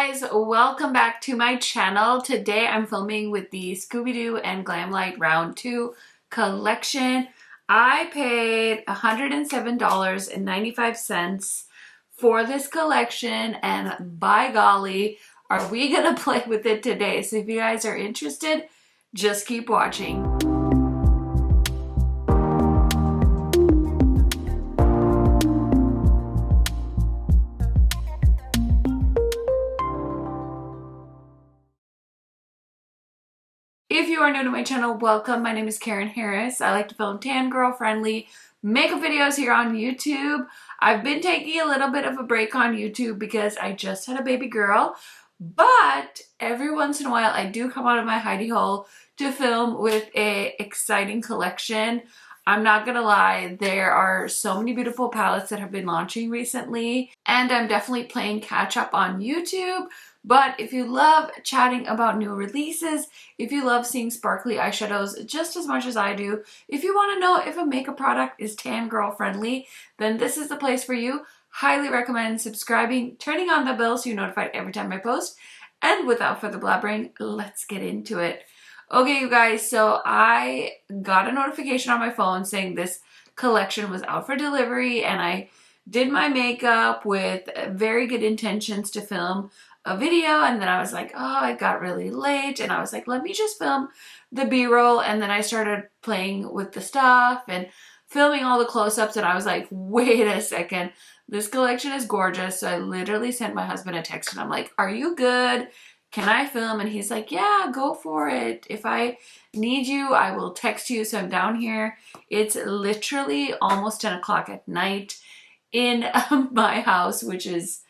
guys, welcome back to my channel. Today I'm filming with the Scooby-Doo and Glamlite Round 2 collection. I paid $107.95 for this collection, and by golly, are we gonna play with it today. So if you guys are interested, just keep watching. If you are new to my channel, welcome. My name is KARENHARRIS. I like to film tan girl friendly makeup videos here on YouTube. I've been taking a little bit of a break on YouTube because I just had a baby girl, but every once in a while I do come out of my hidey hole to film with a exciting collection. I'm not gonna lie, there are so many beautiful palettes that have been launching recently, and I'm definitely playing catch up on YouTube. But if you love chatting about new releases, if you love seeing sparkly eyeshadows just as much as I do, if you want to know if a makeup product is tan girl friendly, then this is the place for you. Highly recommend subscribing, turning on the bell so you're notified every time I post. And without further blabbering, let's get into it. Okay, you guys, so I got a notification on my phone saying this collection was out for delivery, and I did my makeup with very good intentions to film a video, and then I was like, oh, it got really late, and I was like, let me just film the b-roll. And then I started playing with the stuff and filming all the close-ups, and I was like, wait a second, this collection is gorgeous. So I literally sent my husband a text and I'm like, are you good? Can I film? And he's like, yeah, go for it. If I need you, I will text you. So I'm down here. It's literally almost 10 o'clock at night in my house, which is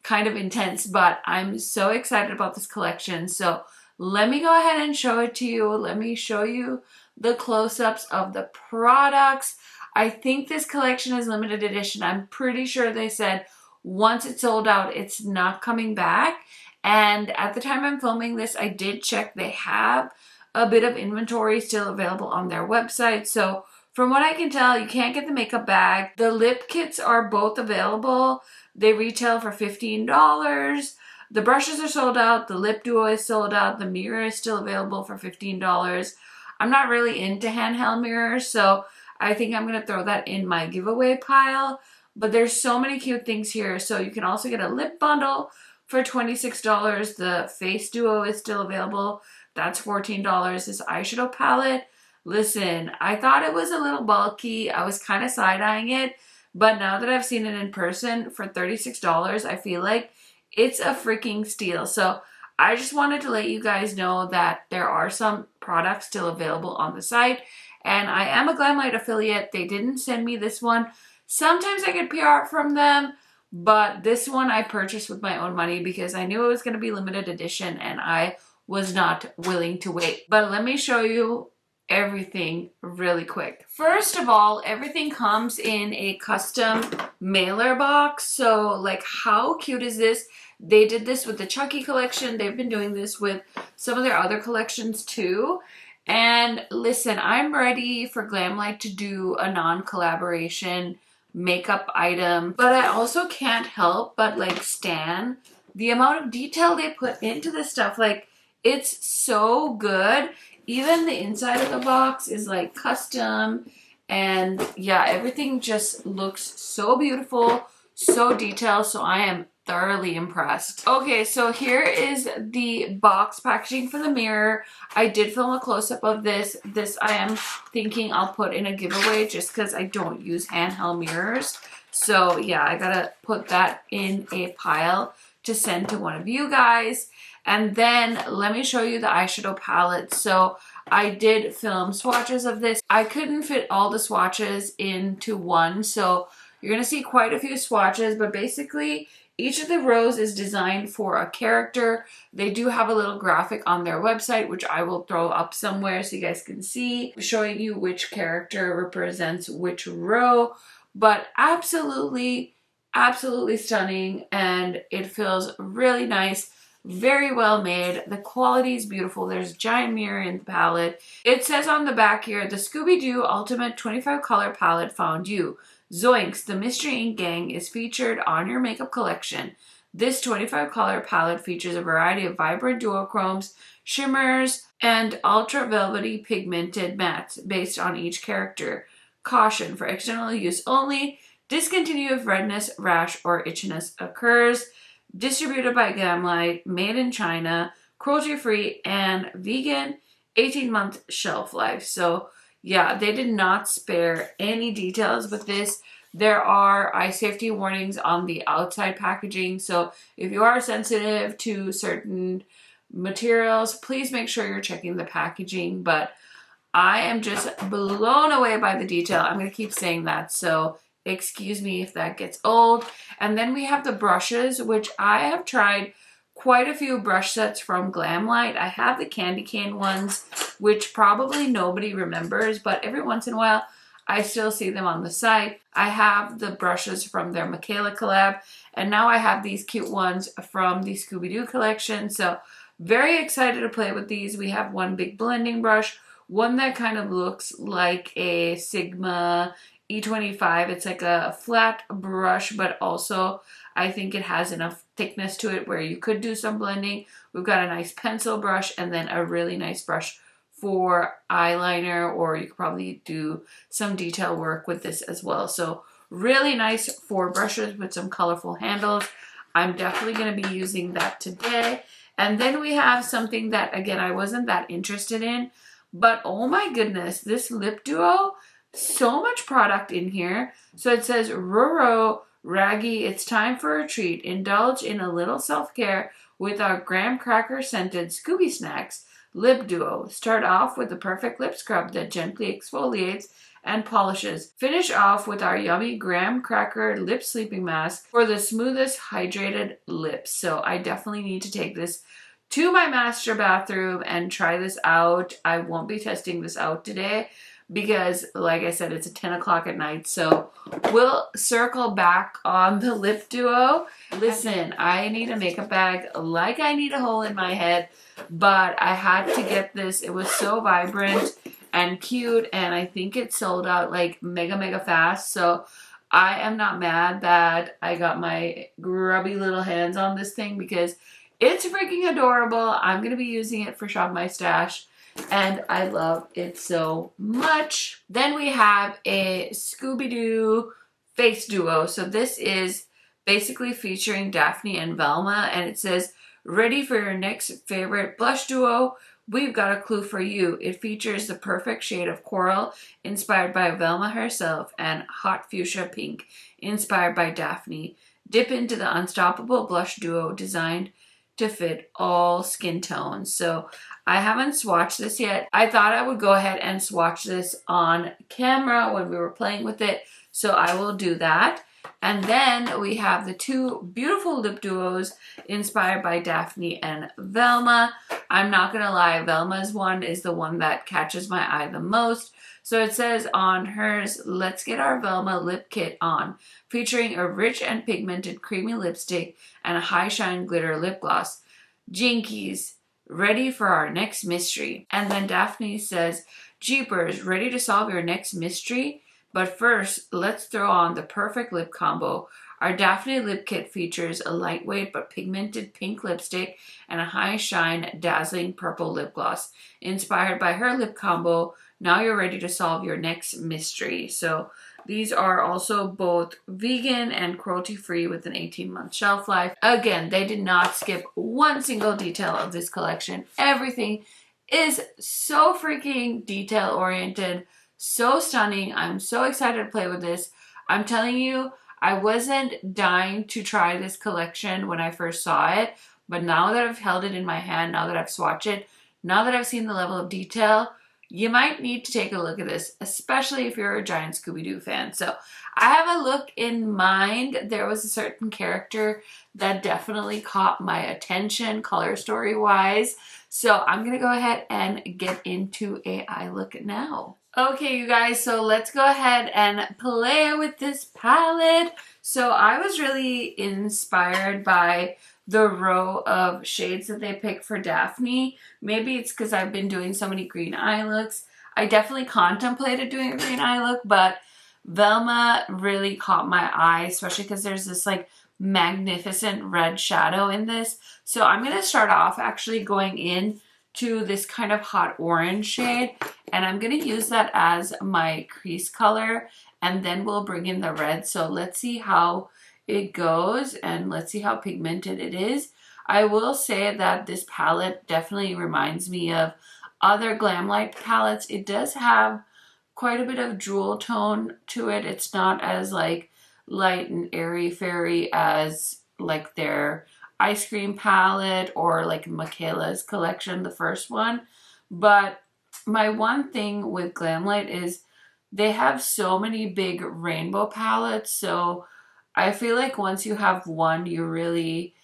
kind of intense, but I'm so excited about this collection. So let me go ahead and show it to you. Let me show you the close-ups of the products. I think this collection is limited edition. I'm pretty sure they said once it's sold out, it's not coming back. And at the time I'm filming this, I did check. They have a bit of inventory still available on their website. So from what I can tell, you can't get the makeup bag. The lip kits are both available. They retail for $15. The brushes are sold out. The lip duo is sold out. The mirror is still available for $15. I'm not really into handheld mirrors, so I think I'm going to throw that in my giveaway pile. But there's so many cute things here. So you can also get a lip bundle for $26. The face duo is still available. That's $14. This eyeshadow palette, listen, I thought it was a little bulky. I was kind of side-eyeing it. But now that I've seen it in person for $36, I feel like it's a freaking steal. So I just wanted to let you guys know that there are some products still available on the site. And I am a Glamlite affiliate. They didn't send me this one. Sometimes I get PR from them, but this one I purchased with my own money because I knew it was going to be limited edition and I was not willing to wait. But let me show you everything really quick. First of all, everything comes in a custom mailer box. So like, how cute is this? They did this with the Chucky collection. They've been doing this with some of their other collections too. And listen, I'm ready for Glamlite to do a non-collaboration makeup item, but I also can't help but like stan the amount of detail they put into this stuff. Like, it's so good. Even the inside of the box is like custom, and yeah, everything just looks so beautiful, so detailed. So I am thoroughly impressed. Okay, so here is the box packaging for the mirror. I did film a close-up of this. This I am thinking I'll put in a giveaway just because I don't use handheld mirrors. So yeah, I gotta put that in a pile to send to one of you guys. And then let me show you the eyeshadow palette. So I did film swatches of this. I couldn't fit all the swatches into one, so you're gonna see quite a few swatches, but basically each of the rows is designed for a character. They do have a little graphic on their website, which I will throw up somewhere so you guys can see, showing you which character represents which row. But absolutely, absolutely stunning, and it feels really nice. Very well made. The quality is beautiful. There's a giant mirror in the palette. It says on the back here, the Scooby-Doo Ultimate 25 Color Palette found you. Zoinks! The Mystery Inc. Gang is featured on your makeup collection. This 25 color palette features a variety of vibrant duochromes, shimmers, and ultra velvety pigmented mattes based on each character. Caution, for external use only. Discontinue if redness, rash, or itchiness occurs. Distributed by Glamlite, made in China, cruelty-free and vegan, 18-month shelf life. So yeah, they did not spare any details with this. There are eye safety warnings on the outside packaging. So if you are sensitive to certain materials, please make sure you're checking the packaging. But I am just blown away by the detail. I'm going to keep saying that. So excuse me if that gets old. And then we have the brushes, which I have tried quite a few brush sets from Glamlite. I have the candy cane ones, which probably nobody remembers, but every once in a while I still see them on the site. I have the brushes from their Michaela collab, and now I have these cute ones from the Scooby-Doo collection. So very excited to play with these. We have one big blending brush, one that kind of looks like a Sigma E25. It's like a flat brush, but also I think it has enough thickness to it where you could do some blending. We've got a nice pencil brush and then a really nice brush for eyeliner, or you could probably do some detail work with this as well. So really nice 4 brushes with some colorful handles. I'm definitely going to be using that today. And then we have something that, again, I wasn't that interested in, but oh my goodness, this lip duo, so much product in here. So it says, Roro, Raggy, it's time for a treat. Indulge in a little self-care with our graham cracker scented Scooby Snacks Lip Duo. Start off with the perfect lip scrub that gently exfoliates and polishes. Finish off with our yummy graham cracker lip sleeping mask for the smoothest hydrated lips. So I definitely need to take this to my master bathroom and try this out. I won't be testing this out today because, like I said, it's at 10 o'clock at night. So we'll circle back on the lip duo. Listen, I need a makeup bag like I need a hole in my head, but I had to get this. It was so vibrant and cute, and I think it sold out like mega fast. So I am not mad that I got my grubby little hands on this thing because it's freaking adorable. I'm going to be using it for Shop My Stash, and I love it so much. Then we have a Scooby-Doo face duo. So this is basically featuring Daphne and Velma, and it says, ready for your next favorite blush duo? We've got a clue for you. It features the perfect shade of coral inspired by Velma herself and hot fuchsia pink inspired by Daphne. Dip into the unstoppable blush duo designed to fit all skin tones. So I haven't swatched this yet. I thought I would go ahead and swatch this on camera when we were playing with it. So I will do that. And then we have the 2 beautiful lip duos inspired by Daphne and Velma. I'm not gonna lie, Velma's one is the one that catches my eye the most. So it says on hers, let's get our Velma lip kit on, featuring a rich and pigmented creamy lipstick and a high shine glitter lip gloss. Jinkies, ready for our next mystery. And then Daphne says, Jeepers, ready to solve your next mystery? But first, let's throw on the perfect lip combo. Our Daphne lip kit features a lightweight but pigmented pink lipstick and a high shine dazzling purple lip gloss. Inspired by her lip combo, now you're ready to solve your next mystery. So these are also both vegan and cruelty-free with an 18-month shelf life. Again, they did not skip one single detail of this collection. Everything is so freaking detail-oriented, so stunning. I'm so excited to play with this. I'm telling you, I wasn't dying to try this collection when I first saw it, but now that I've held it in my hand, now that I've swatched it, now that I've seen the level of detail, you might need to take a look at this, especially if you're a giant Scooby-Doo fan. So I have a look in mind. There was a certain character that definitely caught my attention color story wise. So I'm going to go ahead and get into a eye look now. Okay, you guys, so let's go ahead and play with this palette. So I was really inspired by the row of shades that they picked for Daphne. Maybe it's because I've been doing so many green eye looks. I definitely contemplated doing a green eye look, but Velma really caught my eye, especially because there's this like magnificent red shadow in this. So I'm going to start off actually going in to this kind of hot orange shade, and I'm going to use that as my crease color, and then we'll bring in the red. So let's see how it goes, and let's see how pigmented it is. I will say that this palette definitely reminds me of other Glamlite palettes. It does have quite a bit of jewel tone to it. It's not as like light and airy fairy as like their ice cream palette or like Michaela's collection, the first one. But my one thing with Glamlite is they have so many big rainbow palettes, so I feel like once you have one, you really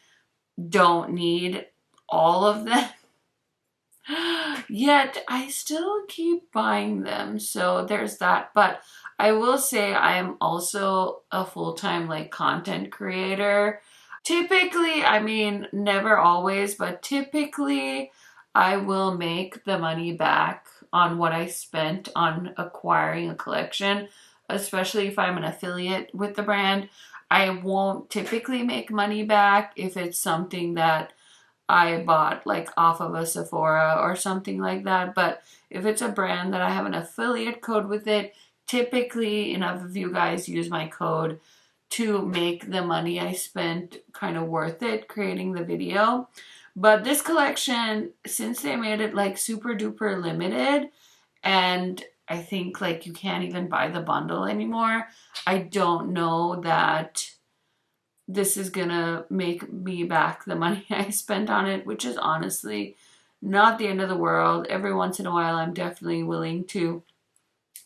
don't need all of them. Yet I still keep buying them, so there's that. But I will say I am also a full-time like content creator. Typically, I mean, never always, but typically I will make the money back on what I spent on acquiring a collection, especially if I'm an affiliate with the brand. I won't typically make money back if it's something that I bought like off of a Sephora or something like that. But if it's a brand that I have an affiliate code with it, typically enough of you guys use my code to make the money I spent kind of worth it creating the video. But this collection, since they made it like super duper limited, and I think like you can't even buy the bundle anymore, I don't know that this is gonna make me back the money I spent on it, which is honestly not the end of the world. Every once in a while, I'm definitely willing to,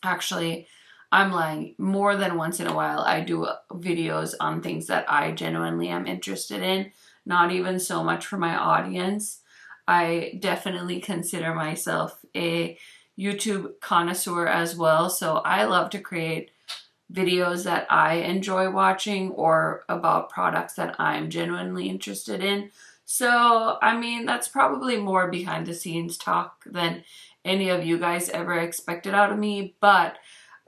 actually, I'm lying, more than once in a while, I do videos on things that I genuinely am interested in, not even so much for my audience. I definitely consider myself a YouTube connoisseur as well, so I love to create videos that I enjoy watching or about products that I'm genuinely interested in. So, I mean, that's probably more behind the scenes talk than any of you guys ever expected out of me, but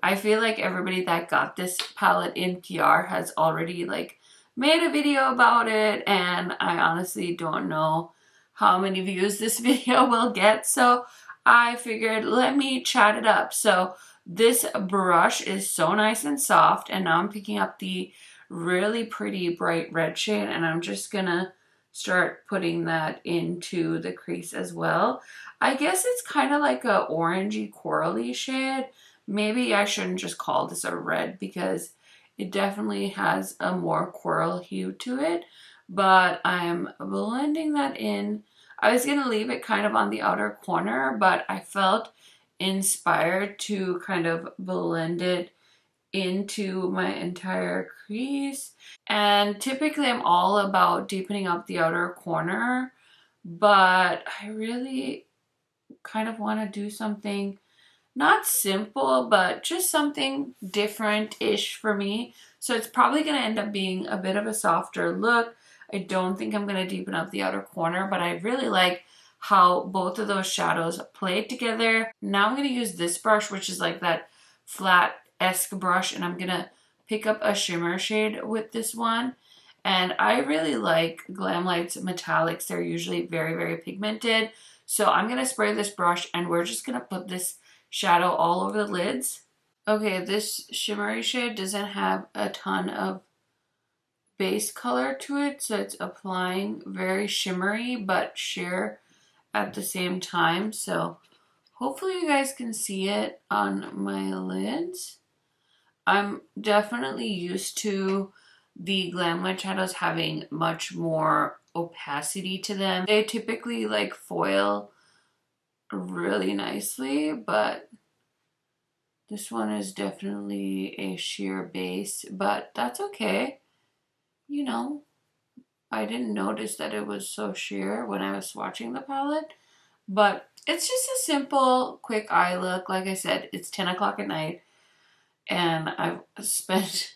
I feel like everybody that got this palette in PR has already like made a video about it, and I honestly don't know how many views this video will get, so I figured let me chat it up. So this brush is so nice and soft, and now I'm picking up the really pretty bright red shade, and I'm just gonna start putting that into the crease as well. I guess it's kind of like a orangey corally shade. Maybe I shouldn't just call this a red because it definitely has a more coral hue to it, but I'm blending that in. I was gonna leave it kind of on the outer corner, but I felt inspired to kind of blend it into my entire crease. And typically I'm all about deepening up the outer corner, but I really kind of want to do something not simple, but just something different-ish for me. So it's probably going to end up being a bit of a softer look. I don't think I'm going to deepen up the outer corner, but I really like how both of those shadows played together. Now I'm going to use this brush, which is like that flat-esque brush, and I'm going to pick up a shimmer shade with this one. And I really like Glamlite's metallics. They're usually very, very pigmented. So I'm going to spray this brush, and we're just going to put this shadow all over the lids. Okay, this shimmery shade doesn't have a ton of base color to it, so it's applying very shimmery but sheer at the same time. So hopefully you guys can see it on my lids. I'm definitely used to the Glamlite shadows having much more opacity to them. They typically like foil really nicely, but this one is definitely a sheer base, but that's okay. You know, I didn't notice that it was so sheer when I was swatching the palette, but it's just a simple, quick eye look. Like I said, it's 10 o'clock at night, and I've spent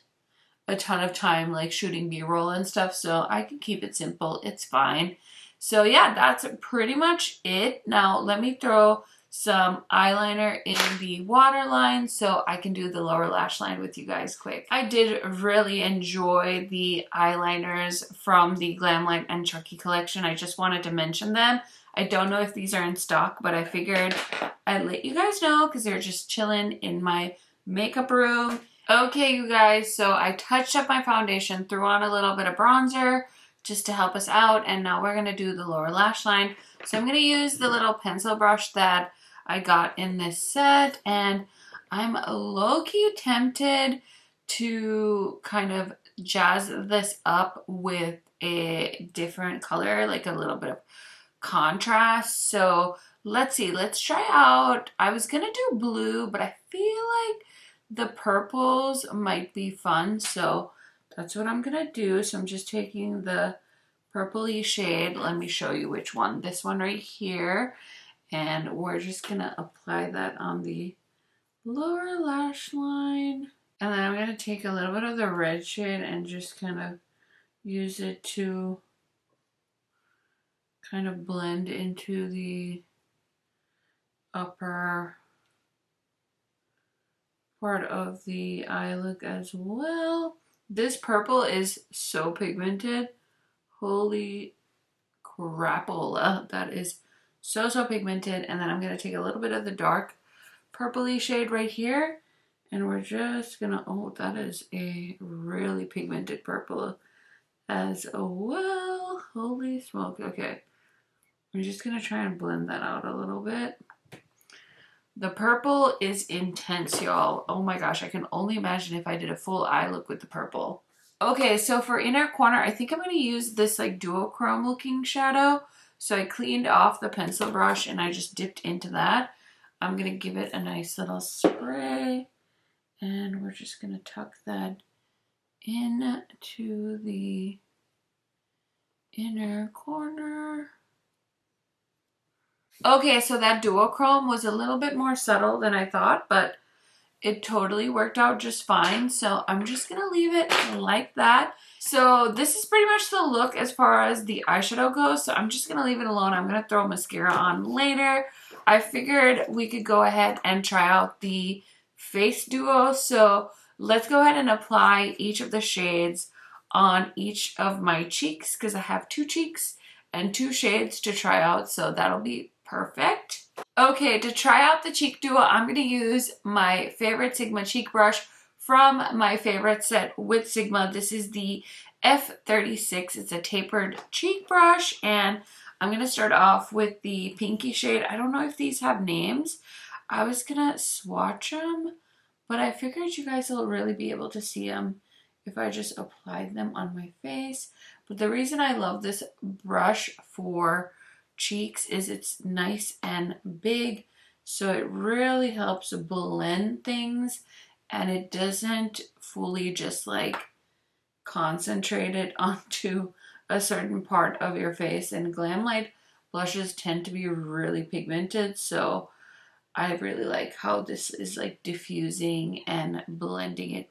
a ton of time like shooting B-roll and stuff, so I can keep it simple. It's fine. So yeah, that's pretty much it. Now let me throw some eyeliner in the waterline so I can do the lower lash line with you guys quick. I did really enjoy the eyeliners from the Glamlite and Chucky collection. I just wanted to mention them. I don't know if these are in stock, but I figured I'd let you guys know because they're just chilling in my makeup room. Okay, you guys, so I touched up my foundation, threw on a little bit of bronzer just to help us out, and now we're going to do the lower lash line. So I'm going to use the little pencil brush that I got in this set, and I'm low-key tempted to kind of jazz this up with a different color, like a little bit of contrast. So let's see, let's try out, I was gonna do blue, but I feel like the purples might be fun, so that's what I'm gonna do. So I'm just taking the purpley shade, let me show you which one, this one right here, and we're just gonna apply that on the lower lash line. And then I'm gonna take a little bit of the red shade and just kind of use it to kind of blend into the upper part of the eye look as well. This purple is so pigmented. Holy crapola, that is so pigmented. And then I'm going to take a little bit of the dark purpley shade right here, and we're just gonna, oh, that is a really pigmented purple as well. Holy smoke. Okay, I'm just gonna try and blend that out a little bit. The purple is intense, y'all. Oh my gosh, I can only imagine if I did a full eye look with the purple. Okay, so for inner corner, I think I'm going to use this like duochrome looking shadow. So I cleaned off the pencil brush and I just dipped into that. I'm going to give it a nice little spray. And we're just going to tuck that into the inner corner. Okay, so that duochrome was a little bit more subtle than I thought, but it totally worked out just fine. So I'm just going to leave it like that. So this is pretty much the look as far as the eyeshadow goes. So I'm just going to leave it alone. I'm going to throw mascara on later. I figured we could go ahead and try out the face duo. So let's go ahead and apply each of the shades on each of my cheeks because I have 2 cheeks and 2 shades to try out. So that'll be perfect. Okay, to try out the cheek duo, I'm going to use my favorite Sigma cheek brush from my favorite set with Sigma. This is the F36. It's a tapered cheek brush, and I'm going to start off with the pinky shade. I don't know if these have names. I was going to swatch them, but I figured you guys will really be able to see them if I just applied them on my face. But the reason I love this brush for cheeks is it's nice and big, so it really helps blend things, and it doesn't fully just like concentrate it onto a certain part of your face. And Glamlite blushes tend to be really pigmented, so I really like how this is like diffusing and blending it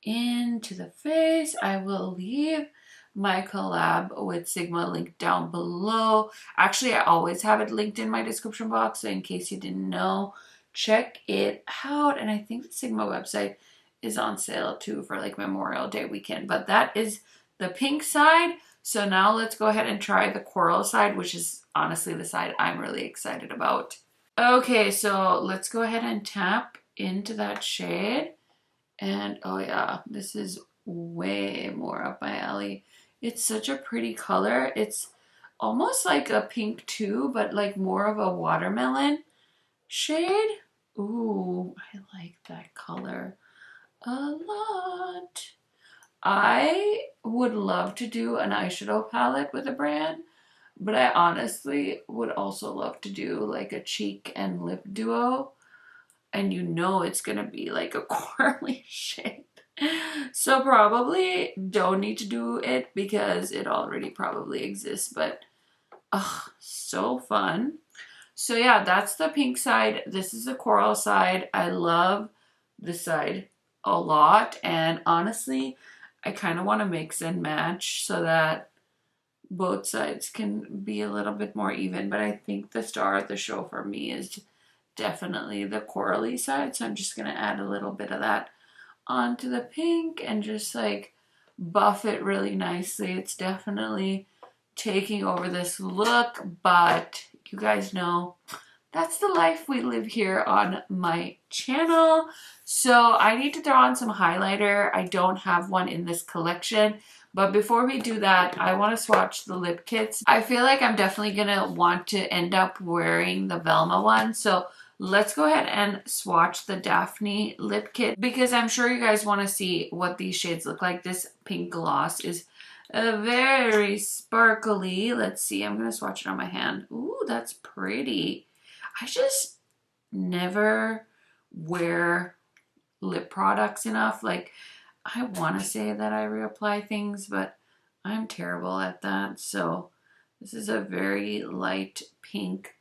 into the face. I will leave my collab with Sigma linked down below. Actually, I always have it linked in my description box, so in case you didn't know, check it out. And I think the Sigma website is on sale too for like Memorial Day weekend. But that is the pink side. So now let's go ahead and try the coral side, which is honestly the side I'm really excited about. Okay, so let's go ahead and tap into that shade. And oh yeah, this is way more up my alley. It's such a pretty color. It's almost like a pink too, but like more of a watermelon shade. Ooh, I like that color a lot. I would love to do an eyeshadow palette with a brand, but I honestly would also love to do like a cheek and lip duo. And you know it's gonna be like a corally shade. So probably don't need to do it because it already probably exists, but so fun. So yeah, that's the pink side. This is the coral side. I love this side a lot, and honestly, I kind of want to mix and match so that both sides can be a little bit more even, but I think the star of the show for me is definitely the corally side, so I'm just gonna add a little bit of that onto the pink and just like buff it really nicely. It's definitely taking over this look, but you guys know that's the life we live here on my channel. So I need to throw on some highlighter. I don't have one in this collection, but before we do that, I want to swatch the lip kits. I feel like I'm definitely gonna want to end up wearing the Velma one, so let's go ahead and swatch the Daphne lip kit because I'm sure you guys want to see what these shades look like. This pink gloss is very sparkly. Let's see, I'm gonna swatch it on my hand. Ooh, that's pretty. I just never wear lip products enough. Like, I want to say that I reapply things, but I'm terrible at that. So this is a very light pink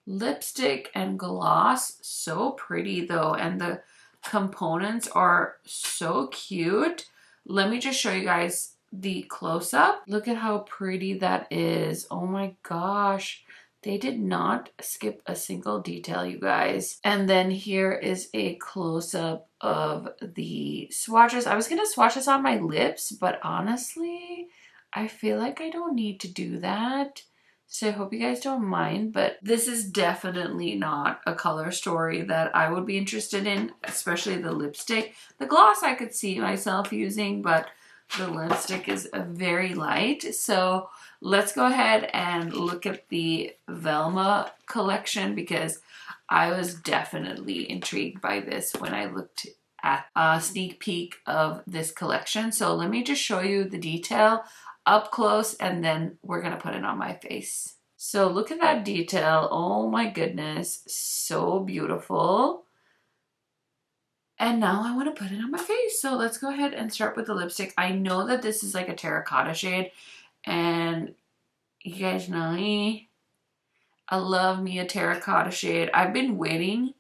lipstick and gloss. So pretty though, and the components are so cute. Let me just show you guys the close-up. Look at how pretty that is. Oh my gosh. They did not skip a single detail, you guys. And then here is a close-up of the swatches. I was going to swatch this on my lips, but honestly, I feel like I don't need to do that. So I hope you guys don't mind, but this is definitely not a color story that I would be interested in, especially the lipstick. The gloss I could see myself using, but the lipstick is very light. So let's go ahead and look at the Velma collection because I was definitely intrigued by this when I looked at a sneak peek of this collection. So let me just show you the detail up close and then we're gonna put it on my face. So look at that detail. Oh my goodness, so beautiful. And now I want to put it on my face. So let's go ahead and start with the lipstick. I know that this is like a terracotta shade and you guys know me. I love me a terracotta shade. I've been waiting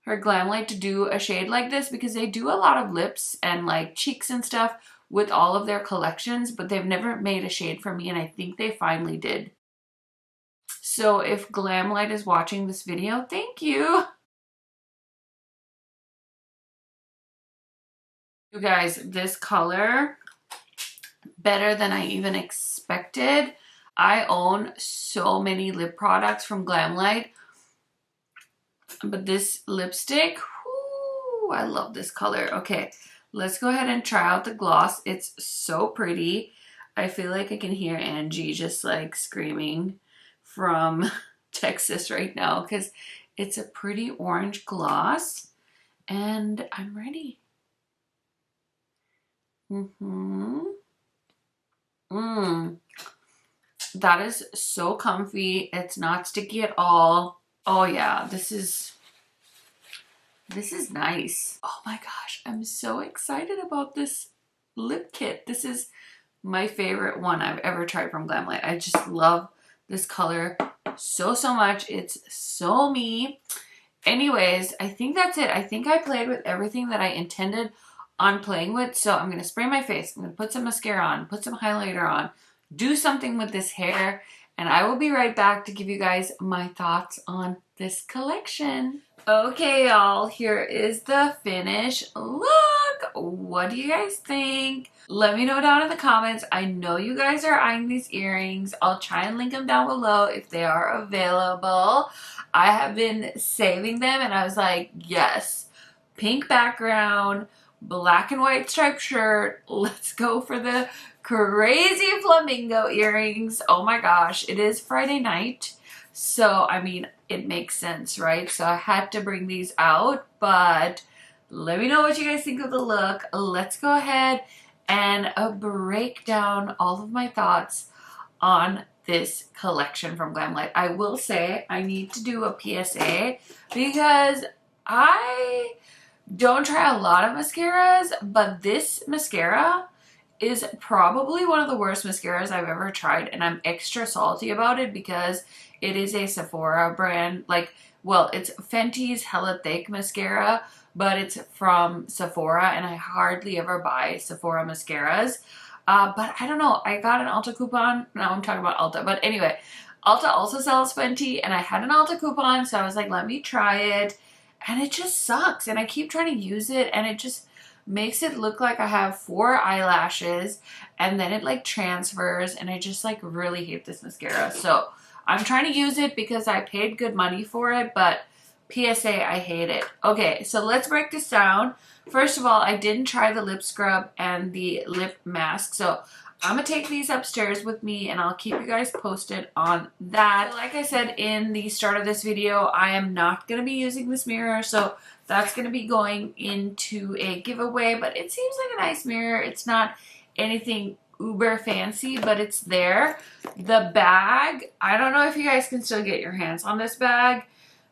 for Glamlite to do a shade like this because they do a lot of lips and like cheeks and stuff with all of their collections, but they've never made a shade for me and I think they finally did. So if Glamlite is watching this video, thank you. You guys, this color, better than I even expected. I own so many lip products from Glamlite, but this lipstick, whoo, I love this color. Okay, let's go ahead and try out the gloss. It's so pretty. I feel like I can hear Angie just like screaming from Texas right now because it's a pretty orange gloss and I'm ready. That is so comfy. It's not sticky at all. Oh yeah, this is nice. Oh my gosh, I'm so excited about this lip kit. This is my favorite one I've ever tried from Glamlite. I just love this color so much. It's so me. Anyways, I think that's it. I think I played with everything that I intended on playing with. So I'm going to spray my face. I'm going to put some mascara on, put some highlighter on, do something with this hair, and I will be right back to give you guys my thoughts on this collection. Okay, y'all, here is the finished look. What do you guys think? Let me know down in the comments. I know you guys are eyeing these earrings. I'll try and link them down below if they are available. I have been saving them and I was like, yes, pink background, black and white striped shirt. Let's go for the crazy flamingo earrings. Oh my gosh, it is Friday night. So, I mean, it makes sense, right? So I had to bring these out, but let me know what you guys think of the look. Let's go ahead and break down all of my thoughts on this collection from Glamlite. I will say I need to do a PSA because I don't try a lot of mascaras, but this mascara is probably one of the worst mascaras I've ever tried, and I'm extra salty about it because it is a Sephora brand. Like, well, it's Fenty's Hella Thick mascara, but it's from Sephora, and I hardly ever buy Sephora mascaras. But I don't know. I got an Ulta coupon. Now I'm talking about Ulta. But anyway, Ulta also sells Fenty, and I had an Ulta coupon, so I was like, let me try it. And it just sucks. And I keep trying to use it, and it just makes it look like I have 4 eyelashes, and then it like transfers, and I just like really hate this mascara. So I'm trying to use it because I paid good money for it, but PSA, I hate it. Okay, so let's break this down. First of all, I didn't try the lip scrub and the lip mask, so I'm gonna take these upstairs with me and I'll keep you guys posted on that. So like I said in the start of this video, I am not gonna be using this mirror, so that's gonna be going into a giveaway, but it seems like a nice mirror. It's not anything uber fancy, but it's there. The bag, I don't know if you guys can still get your hands on this bag,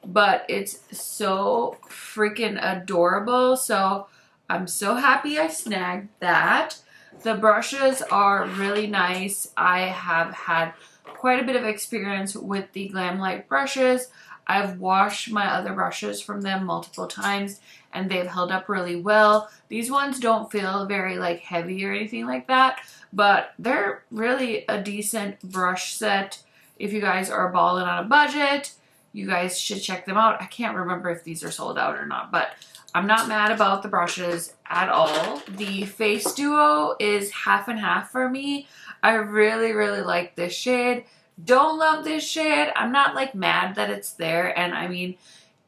but it's so freaking adorable. So I'm so happy I snagged that. The brushes are really nice. I have had quite a bit of experience with the Glamlite brushes. I've washed my other brushes from them multiple times and they've held up really well. These ones don't feel very like heavy or anything like that, but they're really a decent brush set. If you guys are balling on a budget, you guys should check them out. I can't remember if these are sold out or not, but I'm not mad about the brushes at all. The Face Duo is half and half for me. I really, really like this shade. Don't love this shade. I'm not like mad that it's there. And I mean,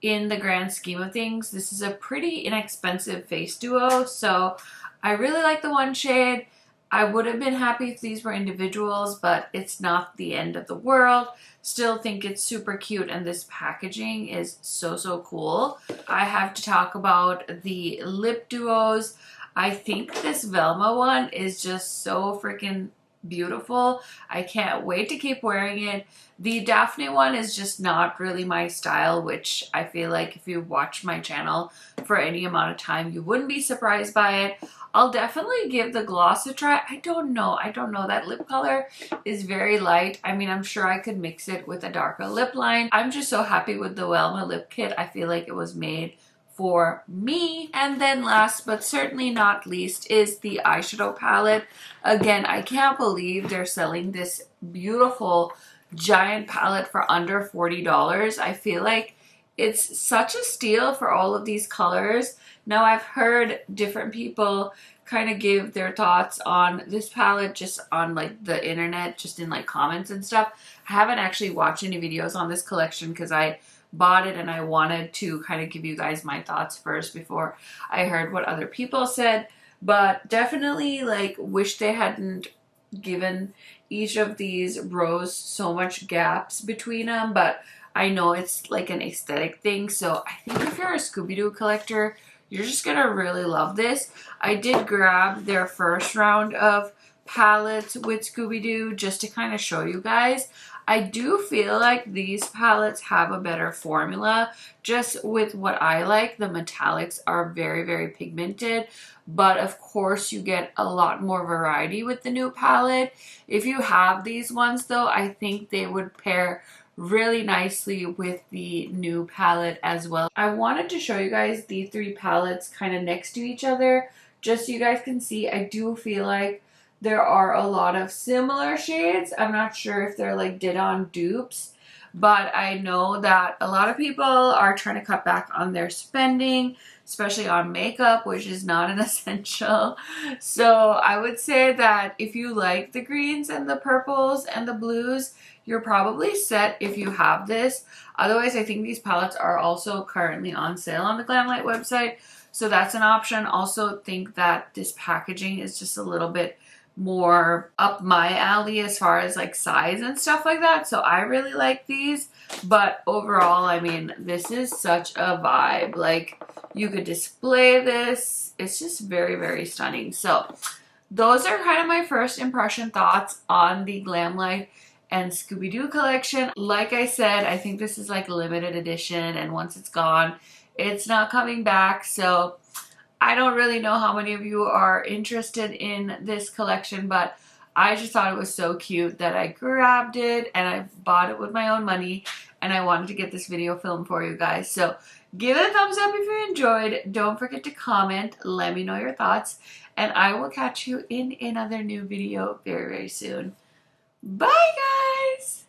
in the grand scheme of things, this is a pretty inexpensive Face Duo. So I really like the one shade. I would have been happy if these were individuals, but it's not the end of the world. Still think it's super cute, and this packaging is so, so cool. I have to talk about the lip duos. I think this Velma one is just so freaking beautiful. I can't wait to keep wearing it. The Daphne one is just not really my style, which I feel like if you watch my channel for any amount of time, you wouldn't be surprised by it. I'll definitely give the gloss a try. I don't know. That lip color is very light. I mean, I'm sure I could mix it with a darker lip line. I'm just so happy with the Velma lip kit. I feel like it was made for me. And then last but certainly not least is the eyeshadow palette. Again, I can't believe they're selling this beautiful giant palette for under $40. I feel like it's such a steal for all of these colors. Now, I've heard different people kind of give their thoughts on this palette just on like the internet, just in like comments and stuff. I haven't actually watched any videos on this collection because I bought it and I wanted to kind of give you guys my thoughts first before I heard what other people said. But definitely like wish they hadn't given each of these rows so much gaps between them, but I know it's like an aesthetic thing. So I think if you're a Scooby-Doo collector, you're just gonna really love this. I did grab their first round of palettes with Scooby-Doo just to kind of show you guys. I do feel like these palettes have a better formula just with what I like. The metallics are very, very pigmented, but of course you get a lot more variety with the new palette. If you have these ones though, I think they would pair really nicely with the new palette as well. I wanted to show you guys the 3 palettes kind of next to each other just so you guys can see. I do feel like there are a lot of similar shades. I'm not sure if they're like did-on dupes, but I know that a lot of people are trying to cut back on their spending, especially on makeup, which is not an essential. So I would say that if you like the greens and the purples and the blues, you're probably set if you have this. Otherwise, I think these palettes are also currently on sale on the Glamlite website, so that's an option. Also think that this packaging is just a little bit more up my alley as far as like size and stuff like that, so I really like these. But overall, I mean, this is such a vibe. Like, you could display this. It's just very, very stunning. So those are kind of my first impression thoughts on the Glamlite and Scooby-Doo collection. Like I said, I think this is like limited edition, and once it's gone, it's not coming back. So I don't really know how many of you are interested in this collection, but I just thought it was so cute that I grabbed it and I bought it with my own money, and I wanted to get this video filmed for you guys. So give it a thumbs up if you enjoyed. Don't forget to comment. Let me know your thoughts, and I will catch you in another new video very, very soon. Bye, guys!